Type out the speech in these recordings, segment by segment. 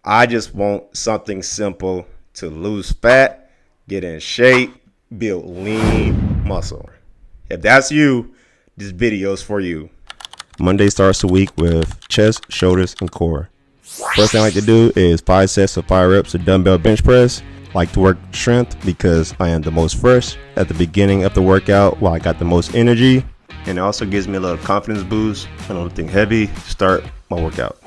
I just want something simple to lose fat, get in shape, build lean muscle. If that's you, this video is for you. Monday starts the week with chest, shoulders, and core. First thing I like to do is 5 sets of 5 reps of dumbbell bench press. I like to work strength because I am the most fresh at the beginning of the workout while I got the most energy. And it also gives me a little confidence boost when I'm lifting heavy to start my workout.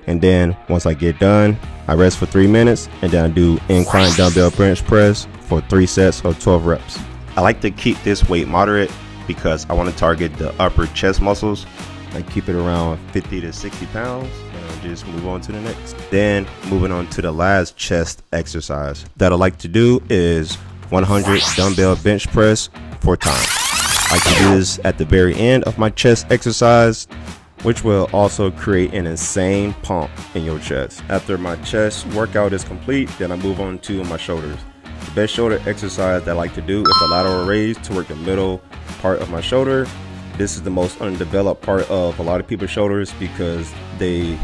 And then once I get done, I rest for 3 minutes and then I do incline dumbbell bench press for 3 sets of 12 reps. I like to keep this weight moderate because I want to target the upper chest muscles. I keep it around 50 to 60 pounds and I'll just move on to the next. Then moving on to the last chest exercise that I like to do is 100 dumbbell bench press 4 times. I like to do this at the very end of my chest exercise, which will also create an insane pump in your chest. After my chest workout is complete, then I move on to my shoulders. The best shoulder exercise that I like to do is a lateral raise to work the middle part of my shoulder. This is the most undeveloped part of a lot of people's shoulders because the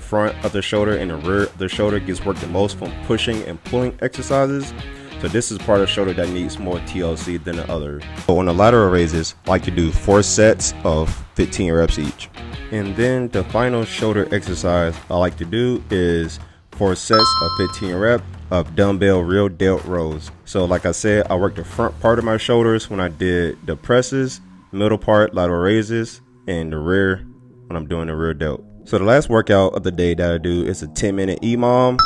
front of the shoulder and the rear of the shoulder gets worked the most from pushing and pulling exercises. So this is part of the shoulder that needs more TLC than the others. So on the lateral raises, I like to do 4 sets of 15 reps each. And then the final shoulder exercise I like to do is 4 sets of 15 reps of dumbbell real delt rows. So like I said, I work the front part of my shoulders when I did the presses, middle part lateral raises, and the rear when I'm doing the rear delt. So the last workout of the day that I do is a 10-minute EMOM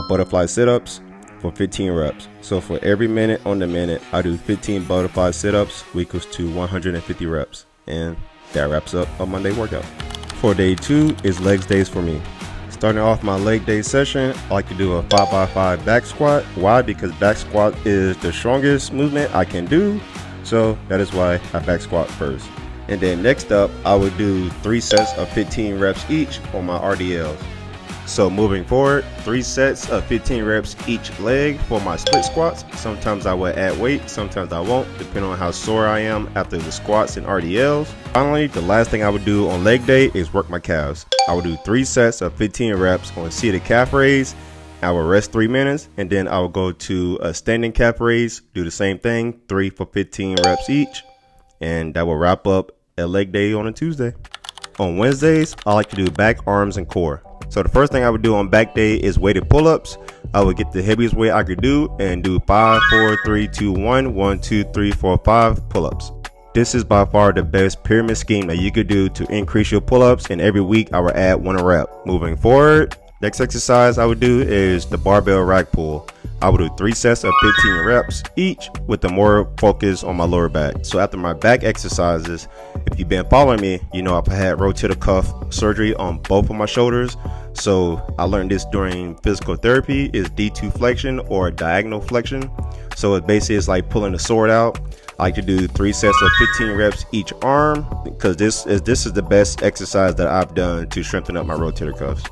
butterfly sit-ups for 15 reps. So for every minute on the minute, I do 15 butterfly sit-ups, which equals to 150 reps. And that wraps up a Monday workout. For day 2 is legs days for me. Starting off my leg day session, I like to do a 5x5 back squat. Why? Because back squat is the strongest movement I can do. So that is why I back squat first. And then next up, I would do 3 sets of 15 reps each on my RDLs. So moving forward, 3 sets of 15 reps each leg for my split squats. Sometimes I will add weight, sometimes I won't, depending on how sore I am after the squats and RDLs. Finally, the last thing I would do on leg day is work my calves. I would do 3 sets of 15 reps on seated calf raise. I will rest 3 minutes and then I will go to a standing calf raise, do the same thing, 3 for 15 reps each. And that will wrap up a leg day on a Tuesday. On Wednesdays, I like to do back, arms, and core. So the first thing I would do on back day is weighted pull-ups. I would get the heaviest weight I could do and do 5, 4, 3, 2, 1, 1, 2, 3, 4, 5 pull-ups. This is by far the best pyramid scheme that you could do to increase your pull-ups, and every week I will add 1 rep. Moving forward, next exercise I would do is the barbell rack pull. I would do 3 sets of 15 reps each with the more focus on my lower back. So after my back exercises, if you've been following me, you know I've had rotator cuff surgery on both of my shoulders. So I learned this during physical therapy is D2 flexion or diagonal flexion. So it basically is like pulling the sword out. I like to do 3 sets of 15 reps each arm because this is the best exercise that I've done to strengthen up my rotator cuffs.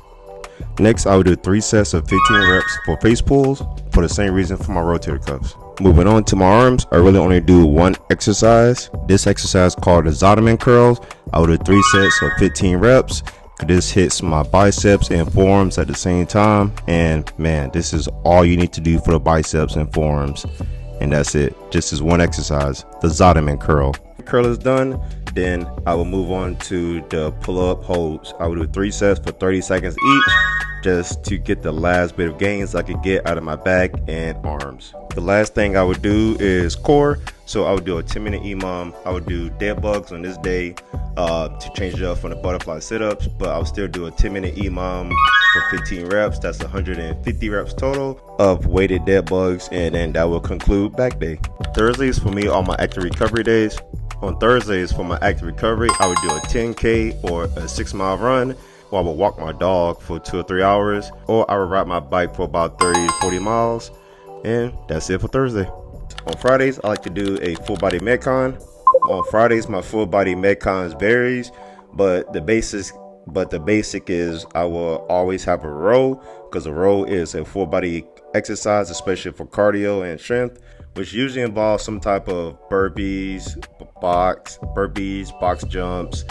Next, I will do 3 sets of 15 reps for face pulls for the same reason for my rotator cuffs. Moving on to my arms, I really only do 1 exercise. This exercise called the Zottoman curls. I will do 3 sets of 15 reps. This hits my biceps and forearms at the same time. And man, this is all you need to do for the biceps and forearms. And that's it. Just as 1 exercise, the Zottoman curl. Curl is done, then I will move on to the pull-up holds. I will do 3 sets for 30 seconds each just to get the last bit of gains I could get out of my back and arms. The last thing I would do is core. So I would do a 10-minute EMOM. I would do dead bugs on this day to change it up from the butterfly sit-ups, but I would still do a 10-minute EMOM for 15 reps. That's 150 reps total of weighted dead bugs, and then that will conclude back day. Thursdays for me are my active recovery days. On Thursdays for my active recovery, I would do a 10K or a 6-mile run, or I would walk my dog for 2 or 3 hours, or I would ride my bike for about 30 to 40 miles, and that's it for Thursday. On Fridays, I like to do a full body Metcon. On Fridays, my full body Metcons varies, but the basic is I will always have a row, because a row is a full body exercise, especially for cardio and strength, which usually involves some type of burpees, box jumps,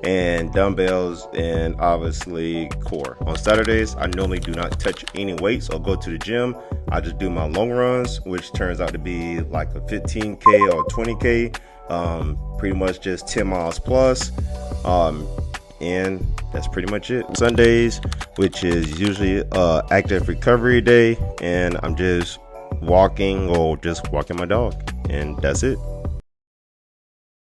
and dumbbells, and obviously core. On Saturdays, I normally do not touch any weights or go to the gym. I just do my long runs, which turns out to be like a 15K or 20K, pretty much just 10 miles plus. And that's pretty much it. Sundays, which is usually active recovery day, and I'm just walking or just walking my dog, and that's it.